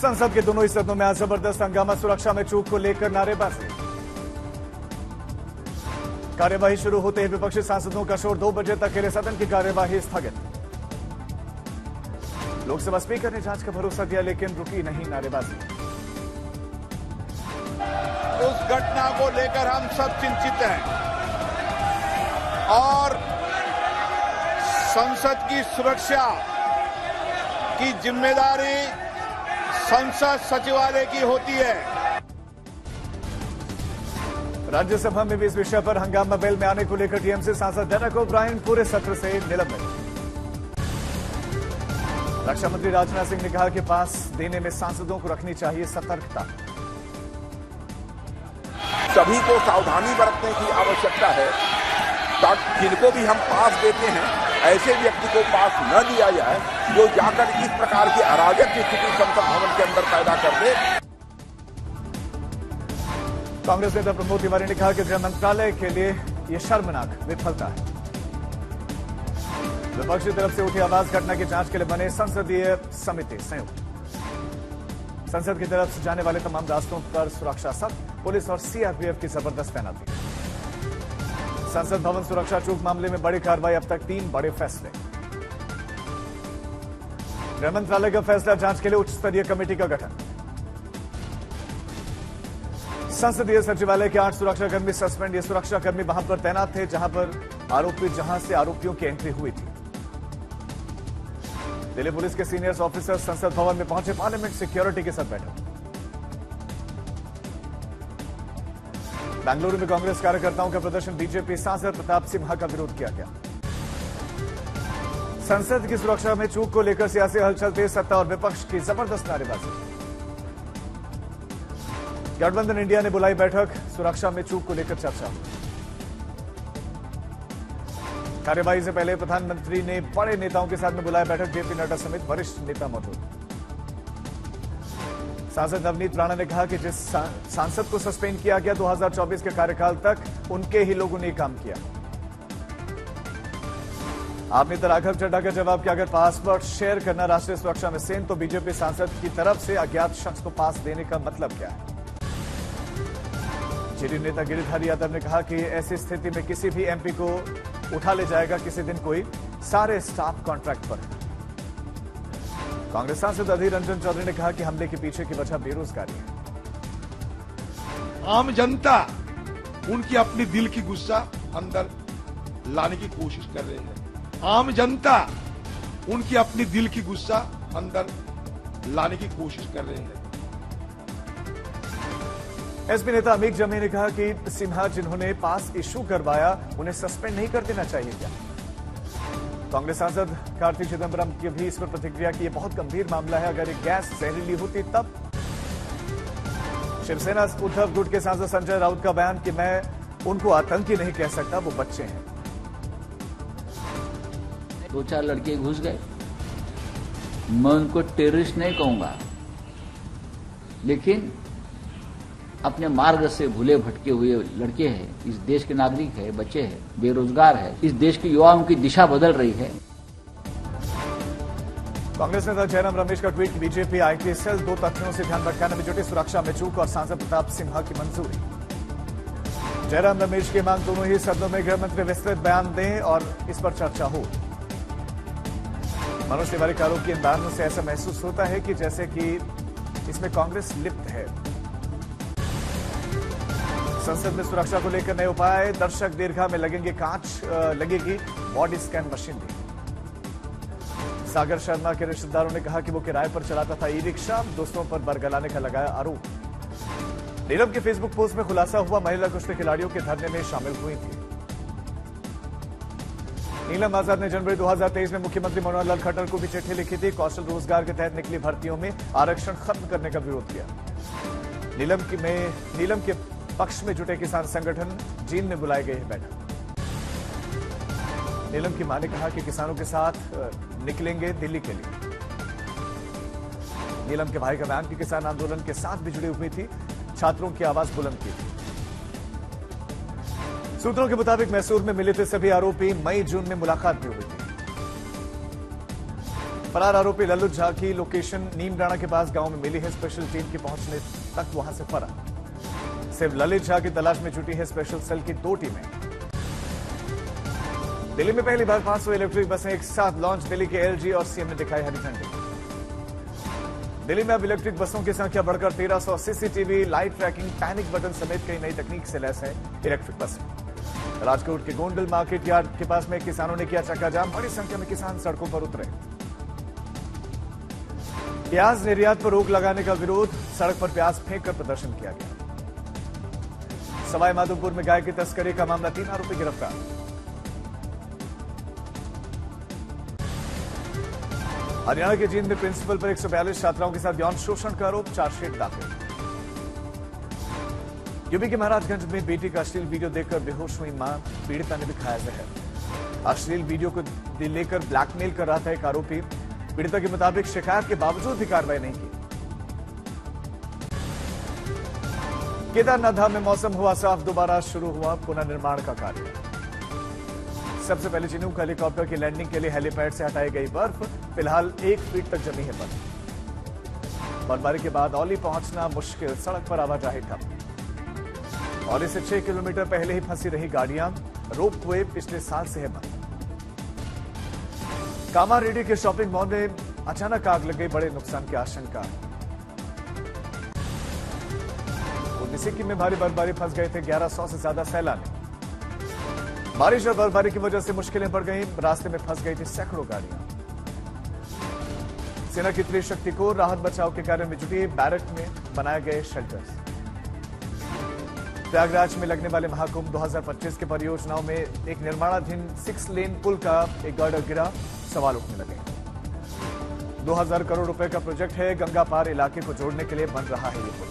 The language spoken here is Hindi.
संसद के दोनों ही सदनों में आज जबरदस्त हंगामा, सुरक्षा में चूक को लेकर नारेबाजी। कार्यवाही शुरू होते ही विपक्षी सांसदों का शोर, 2 बजे तक के लिए सदन की कार्यवाही स्थगित। लोकसभा स्पीकर ने जांच का भरोसा दिया, लेकिन रुकी नहीं नारेबाजी। उस घटना को लेकर हम सब चिंतित हैं और संसद की सुरक्षा की जिम्मेदारी संसद सचिवालय की होती है। राज्यसभा में भी इस विषय पर हंगामा, बेल में आने को लेकर टीएमसी सांसद डेरेक ओब्रायन पूरे सत्र से निलंबित। रक्षा मंत्री राजनाथ सिंह ने कहा कि पास देने में सांसदों को रखनी चाहिए सतर्कता। सभी को सावधानी बरतने की आवश्यकता है ताकि जिनको भी हम पास देते हैं ऐसे व्यक्ति को पास न दिया जाए जो जाकर इस प्रकार की अराजक की स्थिति संसद भवन के अंदर पैदा कर दे। कांग्रेस नेता प्रमोद तिवारी ने कहा कि गृह मंत्रालय के लिए यह शर्मनाक विफलता है। विपक्षी तरफ से उठी आवाज, घटना की जांच के लिए बने संसदीय समिति संयुक्त। संसद की तरफ से जाने वाले तमाम रास्तों पर सुरक्षा सख्त, पुलिस और सीआरपीएफ की जबरदस्त तैनाती। संसद भवन सुरक्षा चूक मामले में बड़ी कार्रवाई, अब तक 3 बड़े फैसले। गृह मंत्रालय का फैसला, जांच के लिए उच्च स्तरीय कमेटी का गठन। संसदीय सचिवालय के 8 सुरक्षाकर्मी सस्पेंड। ये सुरक्षाकर्मी वहां पर तैनात थे जहां से आरोपियों की एंट्री हुई थी। दिल्ली पुलिस के सीनियर ऑफिसर संसद भवन में पहुंचे, पार्लियामेंट सिक्योरिटी के साथ बैठक। बेंगलुरु में कांग्रेस कार्यकर्ताओं का प्रदर्शन, बीजेपी सांसद प्रताप सिम्हा का विरोध किया गया। संसद की सुरक्षा में चूक को लेकर सियासी हलचल तेज, सत्ता और विपक्ष की जबरदस्त नारेबाजी। गठबंधन इंडिया ने बुलाई बैठक, सुरक्षा में चूक को लेकर चर्चा। कार्यवाही से पहले प्रधानमंत्री ने बड़े नेताओं के साथ में बुलाया बैठक, जेपी नड्डा समेत वरिष्ठ नेता मौजूद। सांसद नवनीत राणा ने कहा कि जिस सांसद को सस्पेंड किया गया 2024 के कार्यकाल तक उनके ही लोगों ने काम किया। आपने राघव चड्ढा का जवाब कि अगर पासवर्ड शेयर करना राष्ट्रीय सुरक्षा में सेन, तो बीजेपी सांसद की तरफ से अज्ञात शख्स को पास देने का मतलब क्या है। जेडीयू नेता गिरिधारी यादव ने कहा कि ऐसी स्थिति में किसी भी एमपी को उठा ले जाएगा किसी दिन कोई, सारे स्टाफ कॉन्ट्रैक्ट पर है। कांग्रेस सांसद अधीर रंजन चौधरी ने कहा कि हमले के पीछे की वजह बेरोजगारी है। आम जनता उनकी अपनी दिल की गुस्सा अंदर लाने की कोशिश कर रहे हैं। आम जनता उनकी अपनी दिल की गुस्सा अंदर लाने की कोशिश कर रहे हैं। एसपी नेता अमीक जमी ने कहा कि सिन्हा जिन्होंने पास इशू करवाया उन्हें सस्पेंड नहीं कर देना चाहिए क्या। कांग्रेस सांसद कार्ति चिदंबरम की भी इस पर प्रतिक्रिया की, यह बहुत गंभीर मामला है, अगर ये गैस जहरीली होती तब। शिवसेना उद्धव गुट के सांसद संजय राउत का बयान कि मैं उनको आतंकी नहीं कह सकता, वो बच्चे हैं। 2-4 लड़के घुस गए, मैं उनको टेररिस्ट नहीं कहूंगा, लेकिन अपने मार्ग से भूले भटके हुए लड़के हैं, इस देश के नागरिक है, बच्चे हैं, बेरोजगार है, इस देश के युवाओं की दिशा बदल रही है। कांग्रेस नेता जयराम रमेश का ट्वीट, बीजेपी आईटी सेल 2 तथ्यों से ध्यान भटकाने में जुटी, सुरक्षा में चूक और सांसद प्रताप सिम्हा की मंजूरी। जयराम रमेश की मांग, दोनों ही सदनों में गृह मंत्री विस्तृत बयान दें और इस पर चर्चा हो। मनोज तिवारी के आरोप के इन बयानों से ऐसा महसूस होता है कि जैसे कि इसमें कांग्रेस लिप्त है। संसद में सुरक्षा को लेकर नए उपाय, दर्शक दीर्घा में लगेगी बॉडी स्कैन मशीन भी। सागर शर्मा के रिश्तेदारों ने कहा कि वो किराए पर चलाता था ई-रिक्शा, दोस्तों पर बरगलाने का लगाया आरोप। नीलम के फेसबुक पोस्ट में खुलासा हुआ, महिला कुश्ती खिलाड़ियों के धरने में शामिल हुई थी। नीलम आजाद ने जनवरी 2023 में मुख्यमंत्री मनोहर लाल खट्टर को भी चिट्ठी लिखी थी, कौशल रोजगार के तहत निकली भर्तियों में आरक्षण खत्म करने का विरोध किया। नीलम के पक्ष में जुटे किसान संगठन जींद में बुलाई गई बैठक। नीलम की मां ने कहा कि किसानों के साथ निकलेंगे दिल्ली के लिए। नीलम के भाई का बयान कि किसान आंदोलन के साथ भी जुड़ी हुई थी, छात्रों की आवाज बुलंद की थी। सूत्रों के मुताबिक मैसूर में मिले थे सभी आरोपी, मई जून में मुलाकात भी हुई थी। फरार आरोपी लल्लू झा की लोकेशन नीमराणा के पास गांव में मिली है। स्पेशल टीम के पहुंचने तक वहां से फरार। सिर्फ ललित झा की तलाश में जुटी है स्पेशल सेल की 2 टीमें। दिल्ली में पहली बार 500 इलेक्ट्रिक बसें एक साथ लॉन्च। दिल्ली के एलजी और सीएम ने दिखाई हरी झंडी। दिल्ली में अब इलेक्ट्रिक बसों की संख्या बढ़कर 1300। CCTV, light tracking, panic button समेत कई नई तकनीक से लैस है इलेक्ट्रिक बसें। राजकोट के गोंडल मार्केट यार्ड के पास में किसानों ने किया चक्का जाम। बड़ी संख्या में किसान सड़कों पर उतरे। प्याज निर्यात पर रोक लगाने का विरोध। सड़क पर प्याज फेंककर प्रदर्शन किया गया। सवाई माधोपुर में गाय की तस्करी का मामला, 3 आरोपी गिरफ्तार। हरियाणा के जींद में प्रिंसिपल पर 142 छात्राओं के साथ यौन शोषण का आरोप, चार्जशीट दाखिल। यूपी के महाराजगंज में बेटी का अश्लील वीडियो देखकर बेहोश हुई मां, पीड़िता ने भी खाया जहर। अश्लील वीडियो को लेकर ब्लैकमेल कर रहा था एक आरोपी। पीड़िता के मुताबिक शिकायत के बावजूद भी कार्रवाई नहीं की। केदारनाथ धाम में मौसम हुआ साफ, दोबारा शुरू हुआ पुनर्निर्माण का कार्य। सबसे पहले चिनूक हेलीकॉप्टर की लैंडिंग के लिए हेलीपैड से हटाई गई बर्फ। फिलहाल 1 फीट तक जमी है बर्फ। बर्फबारी के बाद औली पहुंचना मुश्किल, सड़क पर आवाजाही ठप। औली से 6 किलोमीटर पहले ही फंसी रही गाड़ियां। रोपवे पिछले साल से है बंद। कामारेड्डी के शॉपिंग मॉल में अचानक आग लग गई, बड़े नुकसान की आशंका। सिक्किम में भारी बर्फबारी, फंस गए थे 1100 से ज्यादा सैलानी। बारिश और बर्फबारी की वजह से मुश्किलें बढ़ गई। रास्ते में फंस गई थी सैकड़ों गाड़ियां। सेना की त्रिशक्ति को राहत बचाव के कार्य में जुटी। बैरक में बनाए गए शेल्टर्स। प्रयागराज में लगने वाले महाकुंभ 2025 के परियोजनाओं में एक निर्माणाधीन 6 लेन पुल का एक गर्डर गिरा, सवाल उठने लगे। 2000 करोड़ रुपए का प्रोजेक्ट है। गंगा पार इलाके को जोड़ने के लिए बन रहा है ये पुल।